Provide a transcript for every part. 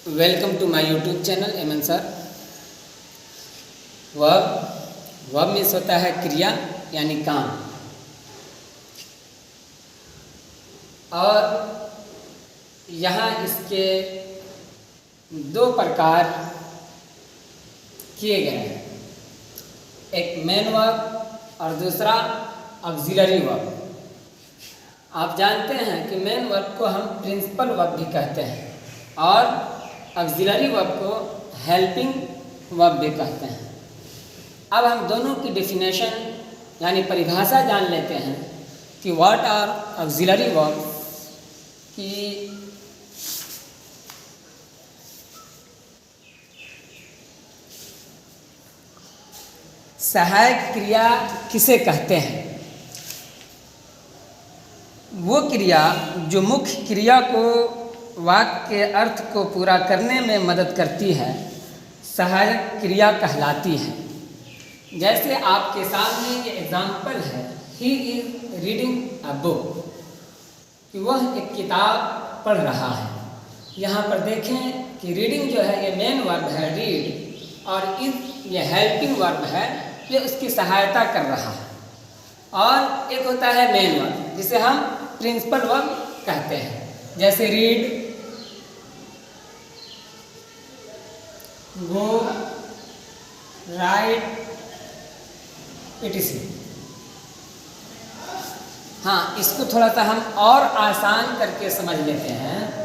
Welcome to my YouTube channel Aman sir. Verb means होता है क्रिया यानी काम। और यहाँ इसके दो प्रकार किए गए हैं, एक मेन वर्ब और दूसरा ऑक्सिलरी वर्ब। आप जानते हैं कि मेन वर्ब को हम प्रिंसिपल वर्ब भी कहते हैं और ऑक्सिलरी वर्ब को हेल्पिंग वर्ब भी कहते हैं। अब हम दोनों की डेफिनेशन यानी परिभाषा जान लेते हैं कि व्हाट आर ऑक्सिलरी वर्ब की सहायक क्रिया किसे कहते हैं। वो क्रिया जो मुख्य क्रिया को वाक्य के अर्थ को पूरा करने में मदद करती है, सहायक क्रिया कहलाती है। जैसे आपके सामने ये एग्जाम्पल है, he is reading a book, कि वह एक किताब पढ़ रहा है। यहाँ पर देखें कि रीडिंग जो है ये मेन वर्ब है रीड, और इज ये हेल्पिंग वर्ब है, ये उसकी सहायता कर रहा है। और एक होता है मेन वर्ब जिसे हम प्रिंसिपल वर्ब कहते हैं, जैसे रीड, गो, राइट, etc। हाँ, इसको थोड़ा सा हम और आसान करके समझ लेते हैं।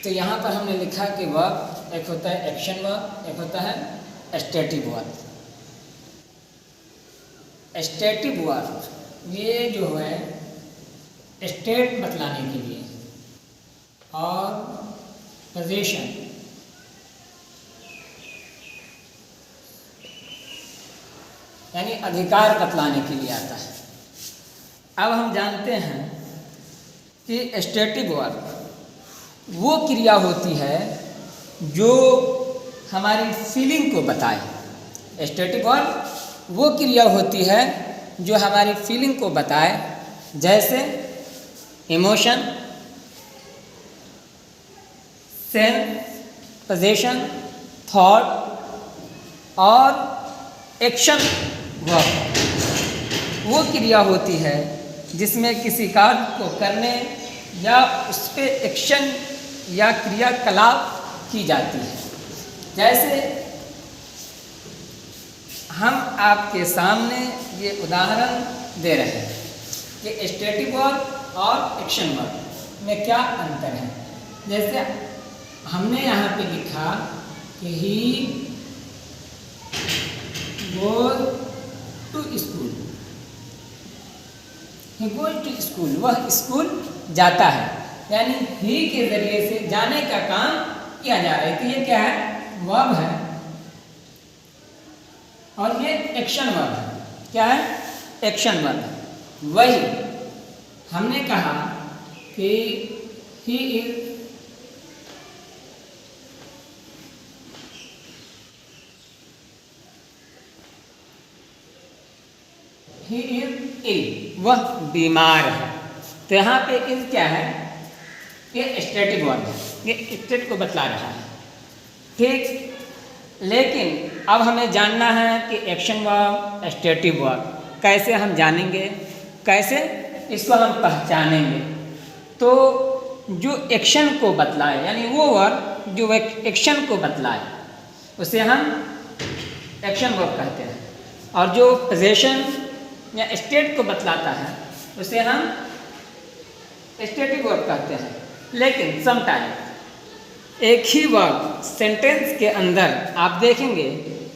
तो यहाँ पर हमने लिखा कि वर्ब एक होता है एक्शन वर्ब, एक होता है स्टैटिक वर्ब। स्टैटिक वर्ब ये जो है स्टेट बतलाने के लिए और पोजीशन यानी अधिकार बतलाने के लिए आता है। अब हम जानते हैं कि स्टैटिक वर्ब वो क्रिया होती है जो हमारी फीलिंग को बताए। स्टैटिक वर्ब वो क्रिया होती है जो हमारी फीलिंग को बताए, जैसे इमोशन, सेंस, पोजीशन, थॉट। और एक्शन वर्ब वो क्रिया होती है जिसमें किसी कार्य को करने या उस पर एक्शन या क्रियाकलाप की जाती है। जैसे हम आपके सामने ये उदाहरण दे रहे हैं कि स्टैटिक वर्ब और एक्शन वर्ब में क्या अंतर है। जैसे हमने यहाँ पे लिखा कि he goes to school, he goes to school, वह स्कूल जाता है, यानी ही के जरिए से जाने का काम किया जा रहा है। तो ये क्या है, वर्ब है, और ये एक्शन वर्ब है। क्या है, एक्शन वर्ब है। वही हमने कहा कि ही इज इल, वह बीमार है। तो यहाँ पे इज क्या है, ये स्टैटिक वर्ब है, ये स्टेट को बतला रहा है। ठीक, लेकिन अब हमें जानना है कि एक्शन वर्ब, स्टैटिक वर्ब कैसे हम जानेंगे, कैसे इसको हम पहचानेंगे। तो जो एक्शन को बतलाए यानी वो वर्ब जो एक्शन को बतलाए उसे हम एक्शन वर्ब कहते हैं, और जो पोजीशन या स्टेट को बतलाता है उसे हम स्टैटिक वर्ब कहते हैं। लेकिन समटाइम एक ही वर्ब सेंटेंस के अंदर आप देखेंगे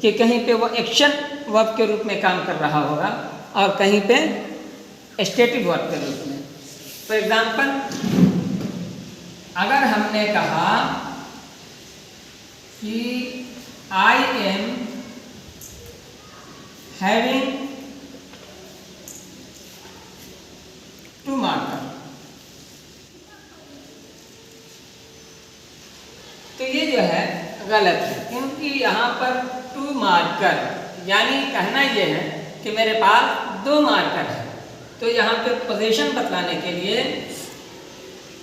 कि कहीं पे वो एक्शन वर्ब के रूप में काम कर रहा होगा और कहीं पे स्टेटिक वर्ब के रूप में। फॉर एग्जाम्पल, अगर हमने कहा कि आई एम हैविंग 2 मार्कर, तो ये जो है गलत है, क्योंकि यहाँ पर 2 मार्कर यानी कहना ये है कि मेरे पास 2 मार्कर है। तो यहाँ पे पोजीशन बतलाने के लिए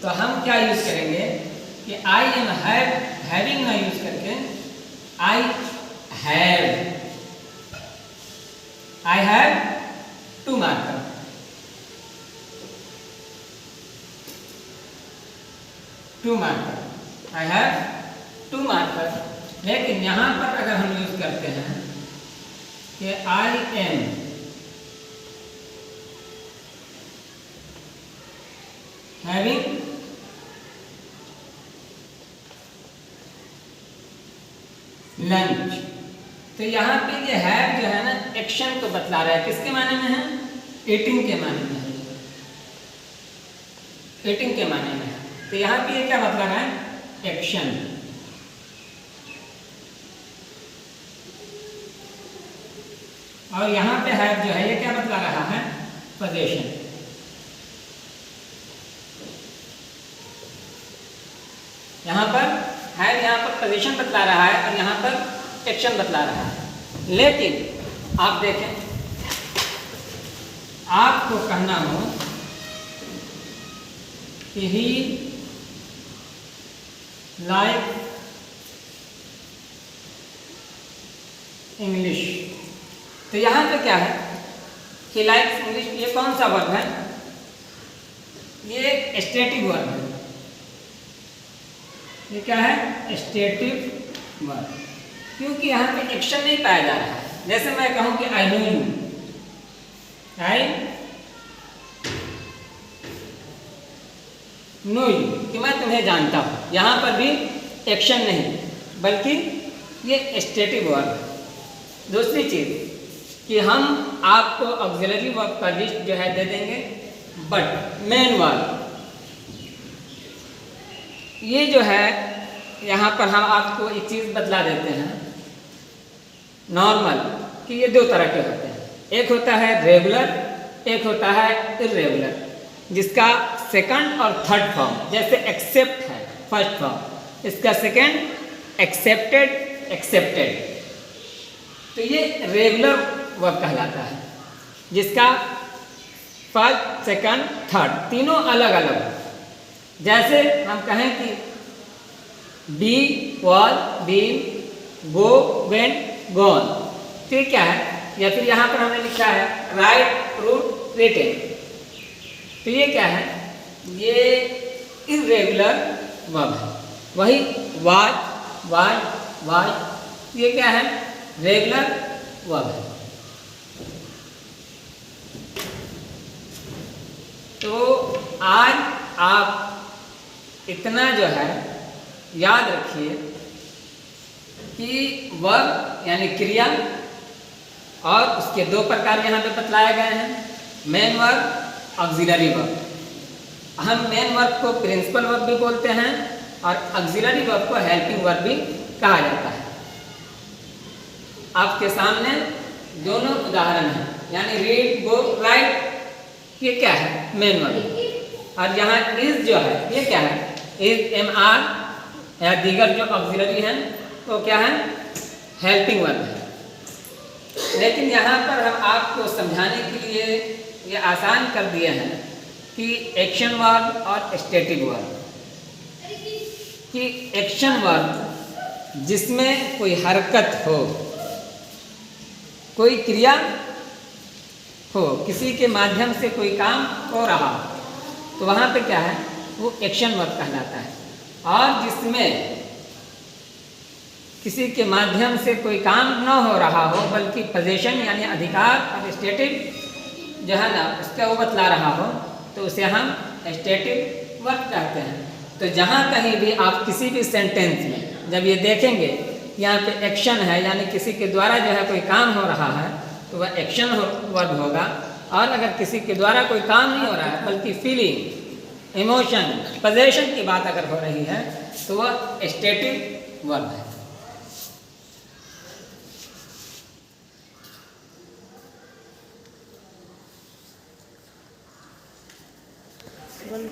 तो हम क्या यूज करेंगे कि आई एम हैविंग ना यूज करके I have 2 marker. I have 2 marker. लेकिन यहाँ पर अगर हम यूज करते हैं कि आई एम हैविंग लंच, तो यहाँ पे ये हैव जो है ना एक्शन को बतला रहा है। किसके माने में है? ईटिंग के माने में है। ईटिंग के माने में है। तो यहाँ पे ये क्या बतला रहा है? एक्शन। और यहाँ पे हैव जो है ये क्या बतला रहा है? पोजीशन। यहाँ पर हैव यहाँ पर पोजीशन बतला रहा है और यहाँ पर एक्शन बतला रहा है। लेकिन आप देखें, आपको कहना हो कि ही लाइक इंग्लिश, तो यहाँ पे क्या है कि लाइक इंग्लिश, ये कौन सा वर्ब है? ये स्टेटिक वर्ब है। ये क्या है? स्टेटिक वर्ब, क्योंकि यहाँ पे एक्शन नहीं पाया जा रहा है। जैसे मैं कहूँ कि I know you, I know you, कि मैं तुम्हें जानता हूँ। यहाँ पर भी एक्शन नहीं, बल्कि ये स्टेटिक वर्ब है। दूसरी चीज़ कि हम आपको ऑक्सिलरी वर्ब का लिस्ट जो है दे देंगे, बट मेन वर्ब ये जो है यहाँ पर हम आपको एक चीज़ बतला देते हैं नॉर्मल, कि ये 2 तरह के होते हैं। एक होता है रेगुलर, एक होता है इर्रेगुलर, जिसका सेकंड और थर्ड फॉर्म, जैसे एक्सेप्ट है फर्स्ट फॉर्म, इसका सेकंड एक्सेप्टेड। तो ये रेगुलर वर्ब कहलाता है, जिसका फर्स्ट सेकंड थर्ड तीनों अलग अलग। जैसे हम कहें कि be was been, go went gone, तो ये क्या है? या फिर यहाँ पर हमने लिखा है राइट रूट रिटेन, तो ये क्या है? ये इर्रेगुलर वर्ब है। वही वाज, ये क्या है? रेगुलर वर्ब है। तो आज आप इतना जो है याद रखिए कि वर्ब यानी क्रिया, और उसके 2 प्रकार यहाँ पे बतलाए गए हैं, मेन वर्ब, ऑक्सिलरी वर्ब। हम मेन वर्ब को प्रिंसिपल वर्ब भी बोलते हैं और ऑक्सिलरी वर्ब को हेल्पिंग वर्ब भी कहा जाता है। आपके सामने दोनों उदाहरण हैं, यानी रीड, गो, राइट, ये क्या है? Main verb. और यहाँ इज जो है ये क्या है? इज, एम, आर या दीगर जो ऑक्सिलरी हैं वो क्या है? हेल्पिंग वर्ब है। लेकिन यहाँ पर हम आपको समझाने के लिए ये आसान कर दिए हैं कि एक्शन वर्ब और स्टैटिक वर्ब, कि एक्शन वर्ब जिसमें कोई हरकत हो, कोई क्रिया हो, किसी के माध्यम से कोई काम हो रहा हो, तो वहाँ पे क्या है? वो एक्शन वर्ब कहलाता है। और जिसमें किसी के माध्यम से कोई काम न हो रहा हो, बल्कि पोजीशन यानी अधिकार और स्टैटिक जो है ना उसका वो बतला रहा हो, तो उसे हम स्टैटिक वर्ब कहते हैं। तो जहाँ कहीं भी आप किसी भी सेंटेंस में जब ये देखेंगे यहाँ पे एक्शन है, यानी किसी के द्वारा जो है कोई काम हो रहा है, तो वह एक्शन वर्ब होगा। और अगर किसी के द्वारा कोई काम नहीं हो रहा है बल्कि फीलिंग, इमोशन, पोजेशन की बात अगर हो रही है तो वह स्टेटिव वर्ब है।